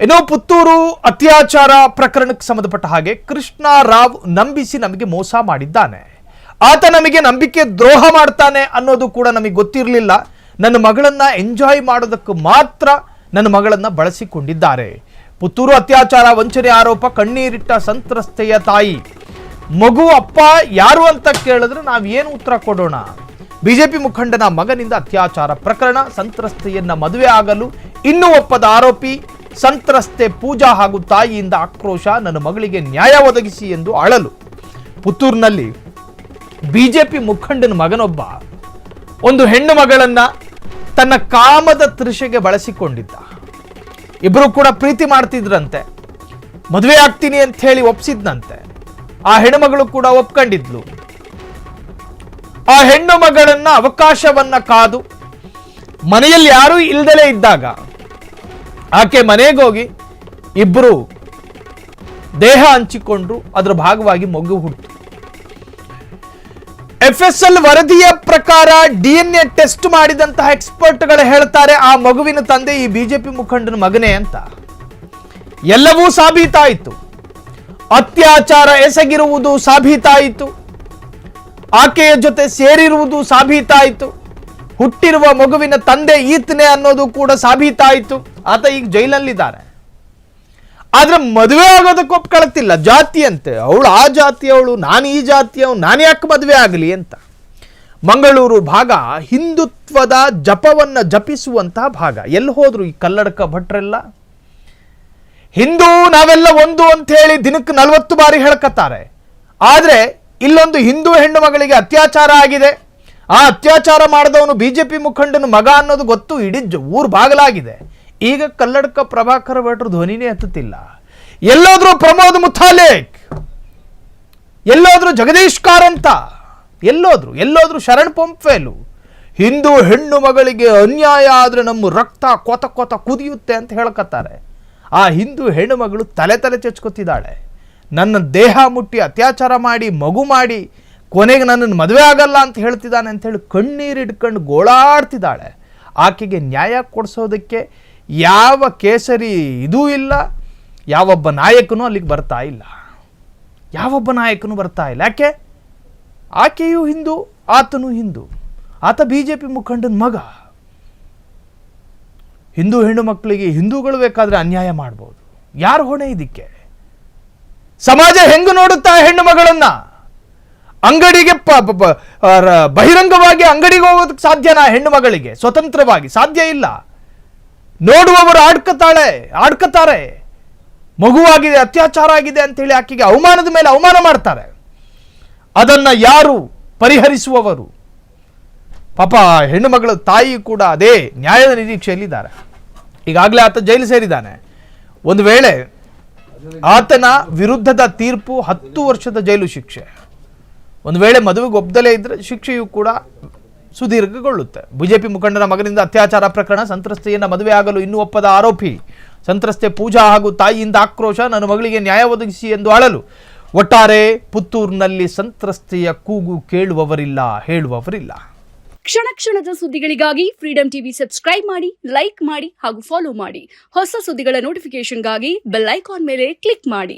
ಇನ್ನು ಪುತ್ತೂರು ಅತ್ಯಾಚಾರ ಪ್ರಕರಣಕ್ಕೆ ಸಂಬಂಧಪಟ್ಟ ಹಾಗೆ ಕೃಷ್ಣ ರಾವ್ ನಂಬಿಸಿ ನಮಗೆ ಮೋಸ ಮಾಡಿದ್ದಾನೆ. ಆತ ನಮಗೆ ನಂಬಿಕೆ ದ್ರೋಹ ಮಾಡ್ತಾನೆ ಅನ್ನೋದು ಕೂಡ ನಮಗೆ ಗೊತ್ತಿರಲಿಲ್ಲ. ನನ್ನ ಮಗಳನ್ನ ಎಂಜಾಯ್ ಮಾಡೋದಕ್ಕೆ ಮಾತ್ರ ನನ್ನ ಮಗಳನ್ನ ಬಳಸಿಕೊಂಡಿದ್ದಾರೆ. ಪುತ್ತೂರು ಅತ್ಯಾಚಾರ ವಂಚನೆ ಆರೋಪ ಕಣ್ಣೀರಿಟ್ಟ ಸಂತ್ರಸ್ತೆಯ ತಾಯಿ. ಮಗು ಅಪ್ಪ ಯಾರು ಅಂತ ಕೇಳಿದ್ರೆ ನಾವೇನು ಉತ್ತರ ಕೊಡೋಣ? ಬಿಜೆಪಿ ಮುಖಂಡನ ಮಗನಿಂದ ಅತ್ಯಾಚಾರ ಪ್ರಕರಣ, ಸಂತ್ರಸ್ತೆಯನ್ನ ಮದುವೆ ಆಗಲು ಇನ್ನೂ ಒಪ್ಪದ ಆರೋಪಿ, ಸಂತ್ರಸ್ತೆ ಪೂಜಾ ಹಾಗೂ ತಾಯಿಯಿಂದ ಆಕ್ರೋಶ, ನನ್ನ ಮಗಳಿಗೆ ನ್ಯಾಯ ಒದಗಿಸಿ ಎಂದು ಅಳಲು. ಪುತ್ತೂರಿನಲ್ಲಿ ಬಿಜೆಪಿ ಮುಖಂಡನ ಮಗನೊಬ್ಬ ಒಂದು ಹೆಣ್ಣು ಮಗಳನ್ನ ತನ್ನ ಕಾಮದ ತೃಷೆಗೆ ಬಳಸಿಕೊಂಡಿದ್ದ. ಇಬ್ಬರು ಕೂಡ ಪ್ರೀತಿ ಮಾಡ್ತಿದ್ರಂತೆ. ಮದುವೆ ಆಗ್ತೀನಿ ಅಂತ ಹೇಳಿ ಒಪ್ಸಿದ್ನಂತೆ. ಆ ಹೆಣ್ಣುಮಗಳು ಕೂಡ ಒಪ್ಕೊಂಡಿದ್ಲು. ಆ ಹೆಣ್ಣು ಮಗಳನ್ನ ಅವಕಾಶವನ್ನ ಕಾದು ಮನೆಯಲ್ಲಿ ಯಾರೂ ಇಲ್ದಲೇ ಇದ್ದಾಗ ಆಕೆ ಮನೆಗೋಗಿ ಇಬ್ಬರು ದೇಹ ಹಂಚಿಕೊಂಡ್ರು. ಅದರ ಭಾಗವಾಗಿ ಮಗು ಹುಟ್ಟಿತು. FSL ವರದಿಯ ಪ್ರಕಾರ DNA ಟೆಸ್ಟ್ ಮಾಡಿದಂತಹ ಎಕ್ಸ್ಪರ್ಟ್ಗಳು ಹೇಳ್ತಾರೆ ಆ ಮಗುವಿನ ತಂದೆ ಈ ಬಿಜೆಪಿ ಮುಖಂಡನ ಮಗನೇ ಅಂತ. ಎಲ್ಲವೂ ಸಾಬೀತಾಯಿತು. ಅತ್ಯಾಚಾರ ಎಸಗಿರುವುದು ಸಾಬೀತಾಯಿತು. ಆಕೆಯ ಜೊತೆ ಸೇರಿರುವುದು ಸಾಬೀತಾಯಿತು. ಹುಟ್ಟಿರುವ ಮಗುವಿನ ತಂದೆ ಈತನೇ ಅನ್ನೋದು ಕೂಡ ಸಾಬೀತಾಯಿತು. ಆತ ಈಗ ಜೈಲಲ್ಲಿದ್ದಾರೆ. ಆದ್ರೆ ಮದುವೆ ಆಗೋದಕ್ಕೆ ಒಪ್ಕೊಳ್ತಿಲ್ಲ. ಜಾತಿ ಅಂತೆ, ಅವಳು ಆ ಜಾತಿಯವಳು, ನಾನು ಈ ಜಾತಿಯವಳು, ನಾನು ಯಾಕೆ ಮದುವೆ ಆಗಲಿ ಅಂತ. ಮಂಗಳೂರು ಭಾಗ ಹಿಂದುತ್ವದ ಜಪವನ್ನ ಜಪಿಸುವಂತಹ ಭಾಗ. ಎಲ್ಲಿ ಹೋದ್ರು ಈ ಕಲ್ಲಡಕ ಭಟ್ರೆಲ್ಲ? ಹಿಂದೂ ನಾವೆಲ್ಲ ಒಂದು ಅಂತ ಹೇಳಿ ದಿನಕ್ಕೆ 40 ಬಾರಿ ಹೇಳ್ಕತ್ತಾರೆ. ಆದ್ರೆ ಇಲ್ಲೊಂದು ಹಿಂದೂ ಹೆಣ್ಣು ಮಗಳಿಗೆ ಅತ್ಯಾಚಾರ ಆಗಿದೆ. ಆ ಅತ್ಯಾಚಾರ ಮಾಡಿದವನು ಬಿಜೆಪಿ ಮುಖಂಡನ ಮಗ ಅನ್ನೋದು ಗೊತ್ತು, ಇಡೀ ಊರು ಬಾಗಲಾಗಿದೆ. ಈಗ ಕಲ್ಲಡಕ ಪ್ರಭಾಕರ ಭಟ್ರು ಧ್ವನಿನೇ ಹತ್ತುತ್ತಿಲ್ಲ. ಎಲ್ಲೋದ್ರು ಪ್ರಮೋದ್ ಮುತಾಲಿಕ್, ಎಲ್ಲೋದ್ರು ಜಗದೀಶ್ ಕಾರಂತ, ಎಲ್ಲೋದ್ರು ಶರಣ್ ಪಂಪೇಲು. ಹಿಂದೂ ಹೆಣ್ಣು ಮಗಳಿಗೆ ಅನ್ಯಾಯ ಆದ್ರೆ ನಮ್ಮ ರಕ್ತ ಕೊತ ಕೊತ ಕುದಿಯುತ್ತೆ ಅಂತ ಹೇಳ್ಕತ್ತಾರೆ. ಆ ಹಿಂದೂ ಹೆಣ್ಣು ಮಗಳು ತಲೆ ಚಚ್ಕೊತಿದ್ದಾಳೆ. ನನ್ನ ದೇಹ ಮುಟ್ಟಿ ಅತ್ಯಾಚಾರ ಮಾಡಿ ಮಗು ಮಾಡಿ ಕೊನೆಗೆ ನನ್ನನ್ನು ಮದುವೆ ಆಗಲ್ಲ ಅಂತ ಹೇಳ್ತಿದ್ದಾನೆ ಅಂತ ಹೇಳಿ ಕಣ್ಣೀರಿಡ್ಕೊಂಡು ಗೋಳಾಡ್ತಿದ್ದಾಳೆ. ಆಕೆಗೆ ನ್ಯಾಯ ಕೊಡಿಸೋದಕ್ಕೆ ಯಾವ ಕೇಸರಿ ಇದೂ ಇಲ್ಲ. ಯಾವೊಬ್ಬ ನಾಯಕನೂ ಅಲ್ಲಿಗೆ ಬರ್ತಾ ಇಲ್ಲ. ಯಾಕೆ? ಆಕೆಯೂ ಹಿಂದೂ, ಆತನೂ ಹಿಂದೂ. ಆತ ಬಿಜೆಪಿ ಮುಖಂಡನ ಮಗ. ಹಿಂದೂ ಹೆಣ್ಣು ಮಕ್ಕಳಿಗೆ ಹಿಂದೂಗಳು ಬೇಕಾದ್ರೆ ಅನ್ಯಾಯ ಮಾಡ್ಬೋದು. ಯಾರು ಹೊಣೆ ಇದಕ್ಕೆ? ಸಮಾಜ ಹೆಂgu ನೋಡುತ್ತಾ ಹೆಣ್ಣು ಮಗಳನ್ನ? ಅಂಗಡಿಗೆ ಬಹಿರಂಗವಾಗಿ ಅಂಗಡಿಗೆ ಹೋಗೋದಕ್ಕೆ ಸಾಧ್ಯನಾ? ಹೆಣ್ಣು ಮಗಳಿಗೆ ಸ್ವತಂತ್ರವಾಗಿ ಸಾಧ್ಯ ಇಲ್ಲ. ನೋಡುವವರು ಆಡ್ಕತಾರೆ. ಮಗುವಾಗಿದೆ, ಅತ್ಯಾಚಾರ ಆಗಿದೆ ಅಂತ ಹೇಳಿ ಆಕೆಗೆ ಅವಮಾನದ ಮೇಲೆ ಅವಮಾನ ಮಾಡ್ತಾರೆ. ಅದನ್ನ ಯಾರು ಪರಿಹರಿಸುವವರು? ಪಾಪ ಹೆಣ್ಣು ಮಗಳ ತಾಯಿ ಕೂಡ ಅದೇ ನ್ಯಾಯದ ನಿರೀಕ್ಷೆಯಲ್ಲಿದ್ದಾರೆ. ಈಗಾಗಲೇ ಆತ ಜೈಲು ಸೇರಿದ್ದಾನೆ. ಒಂದು ವೇಳೆ ಆತನ ವಿರುದ್ಧದ ತೀರ್ಪು 10 ವರ್ಷದ ಜೈಲು ಶಿಕ್ಷೆ. ಒಂದು ವೇಳೆ ಮದುವೆಗೆ ಒಪ್ಪದಲೇ ಇದ್ರೆ ಶಿಕ್ಷೆಯು ಕೂಡ ಸುದೀರ್ಘಗೊಳ್ಳುತ್ತೆ. ಬಿಜೆಪಿ ಮುಖಂಡನ ಮಗನಿಂದ ಅತ್ಯಾಚಾರ ಪ್ರಕರಣ, ಸಂತ್ರಸ್ತೆಯನ್ನ ಮದುವೆ ಆಗಲು ಇನ್ನೂ ಒಪ್ಪದ ಆರೋಪಿ, ಸಂತ್ರಸ್ತೆ ಪೂಜಾ ಹಾಗೂ ತಾಯಿಯಿಂದ ಆಕ್ರೋಶ, ನನ್ನ ಮಗಳಿಗೆ ನ್ಯಾಯ ಒದಗಿಸಿ ಎಂದು ಅಳಲು. ಒಟ್ಟಾರೆ ಪುತ್ತೂರಿನಲ್ಲಿ ಸಂತ್ರಸ್ತೆಯ ಕೂಗು ಕೇಳುವವರಿಲ್ಲ, ಹೇಳುವವರಿಲ್ಲ. ಕ್ಷಣ ಕ್ಷಣದ ಸುದ್ದಿಗಳಿಗಾಗಿ ಫ್ರೀಡಂ ಟಿವಿ ಸಬ್ಸ್ಕ್ರೈಬ್ ಮಾಡಿ, ಲೈಕ್ ಮಾಡಿ ಹಾಗೂ ಫಾಲೋ ಮಾಡಿ. ಹೊಸ ಸುದ್ದಿಗಳ ನೋಟಿಫಿಕೇಶನ್ಗಾಗಿ ಬೆಲ್ ಐಕಾನ್ ಮೇಲೆ ಕ್ಲಿಕ್ ಮಾಡಿ.